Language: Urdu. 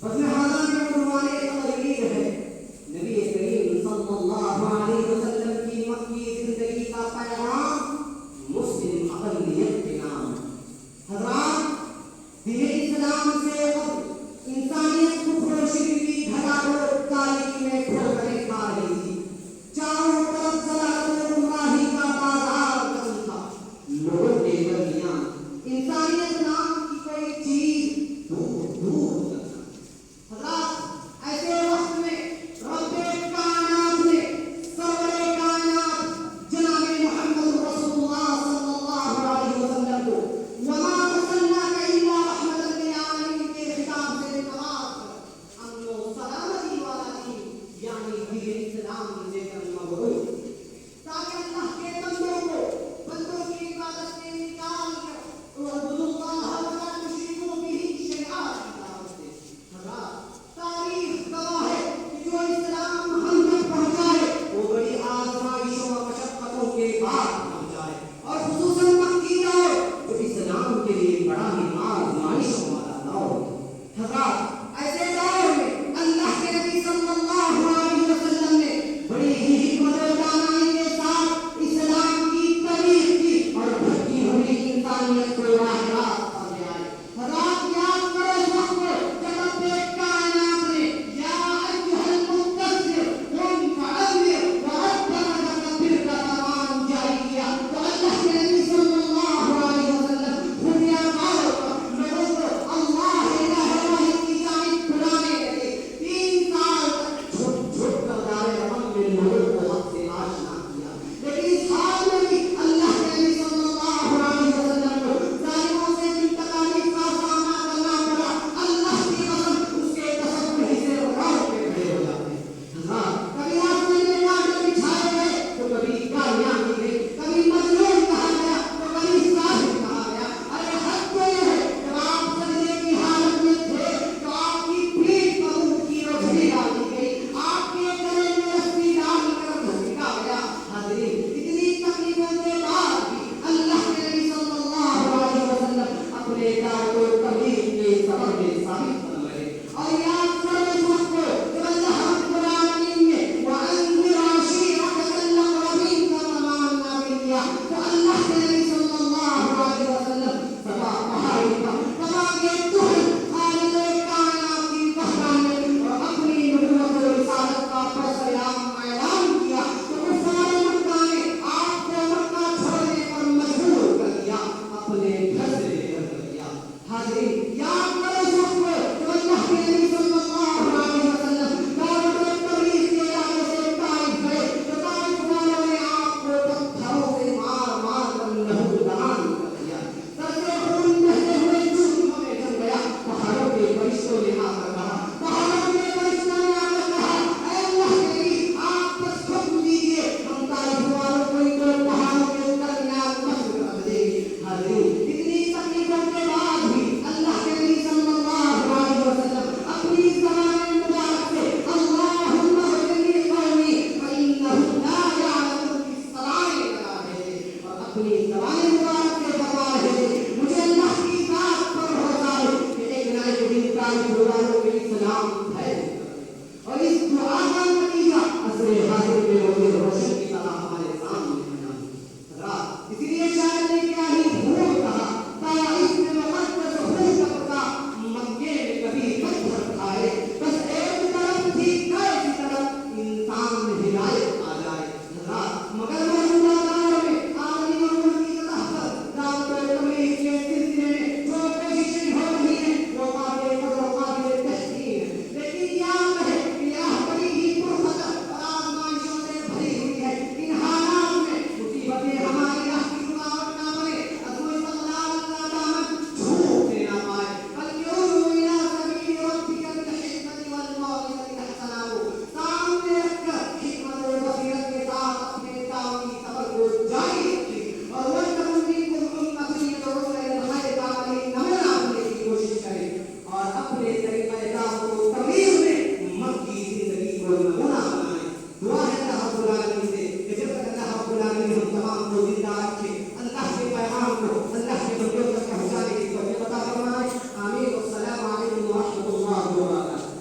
بس میں حاضر میں عنوان تقریر ہے نبی کریم صلی اللہ علیہ وسلم کی مکی زندگی کا پیغام مسلم اقلیت کے نام. حضرات دین اسلام سے قبل انسانیت کفر و شرک کی دھڑام تاریخ میں کھو کر کھا رہی تھی. چاروں طرف ضلالت و گمراہی کا بازار گرم تھا. لوگوں کے درمیان انسانیت نام کی کوئی چیز دور دور تک تھا. حضرات ایسے وقت میں رب کائنات نے سرور کائنات جناب محمد رسول اللہ صلی اللہ علیہ وسلم کو وما ارسلناک الا رحمۃ للعالمین کے خطاب سے نواز کر امن و سلامتی والا دین یعنی دین اسلام دے کر مبعوث تاکہ اللہ کے بندوں کو بندوں کی عبادت سے نکال کر اعبدوا اللہ ولا تشرکوا به شیئا کی دعوت دے. حضرات تاریخ گواہ ہے کہ جو اسلام ہم تک پہنچا ہے وہ بڑی آزمائشوں اور مشقتوں کے بعد پہنچا ہے اور خصوصاً مکی دور جو اسلام کے لیے بڑا ہی آزمائشوں والا دور ہے. حضرات ایسے دور میں اللہ کے نبی صلی اللہ علیہ وسلم نے بڑی ہی حکمت و دانائی کے ساتھ اسلام کی تاریخ کی اور بھٹکی ہوئی انسانیت کو راہ راست پر لے آئے. حضرات یاد کرو اس وقت کو جب رب کائنات نے یا ایھا المدثر قم فانذر وربک فکبر کا فرمان جاری کیا تو اللہ کے نبی صلی اللہ علیہ وسلم دنیا والوں کو لوگوں کو اللہ الہ واحد کی جانب بلانے لگے. 3 سال تک جھک جھک کر دار رحم میں لوگوں کو حق سے آشنا کیا. لیکن اس حال میں بھی اللہ کے نبی صلی اللہ علیہ وسلم کو ظالموں سے جن تکالیف کا سامنا کرنا پڑا اللہ کی قسم اس کے تصور ہی سے روح کے کھڑے ہو جاتے ہیں. حضرات کبھی آسمان میں لاٹے بچھائے گئے تو کبھی گالیاں دی گئی, کبھی مظلوم کہا گیا تو کبھی ظالم کہا گیا. ارے حد تو یہ ہے جب آپ سجدے کی حالت میں تھے تو آپ کی پیٹھ پر اونٹ کی رسلی ڈال دی گئی, آپ کے گلے میں رسی ڈال کر دھکا گیا. حاضرین اتنی تکلیفوں کے بعد بھی اللہ کے نبی صلی اللہ علیہ وسلم اپنے دعوت و تبلیغ کے سفر میں ثابت قدم رہے. اور یاد کرو اس وقت کو جب اللہ رب العالمین نے وَأَنذِرْ عَشِيرَتَكَ الْأَقْرَبِينَ کا فرمان نازل کیا تو اللہ کے نبی صلی اللہ علیہ وسلم صفا پہاڑی پر صفا کے طول خالق کائنات کی وحدانیت اور اپنی نبوت و رسالت کا پرسلام اعلان کیا تو کفار مکہ نے آپ کو مکہ چھوڑنے پر مجبور کر دیا, اپنے گھر سے بے گھر کر دیا. حاضرین یاد کرو اس وقت کو جب اللہ کے نبی صلی اللہ علیہ وسلم دعوت و تبلیغ کے ارادے سے طائف گئے تو طائف والوں نے آپ کو پتھروں سے مار مار کر لہولہان کر دیا. سر سے خون بہتے ہوئے چوٹیوں میں جم گیا. پہاڑوں کے فرشتوں نے آ کر کہا, پہاڑوں کے فرشتوں نے آ کر کہا, اے اللہ کے نبی آپ بس حکم دیجیے ہم طائف والوں کو ان دو پہاڑوں کے درمیان مسجد رکھ دیں گے. حاضرین اتنی تکلیفوں کے بعد بھی اللہ کے نبی صلی اللہ علیہ وسلم اپنی زبان مبارک سے اللہم اہدنی قومی فانہم لا یعلمون کی صلاحیں کرا رہے تھے اور اپنی زبان مبارک سے فرما رہے تھے مجھے اللہ کی ذات پر بھروسہ ہے کہ ایک نہ ایک دن طائف والوں کے اسلام پھیل کر دے. اور اس دعا کا نتیجہ عصر حاضر میں روشن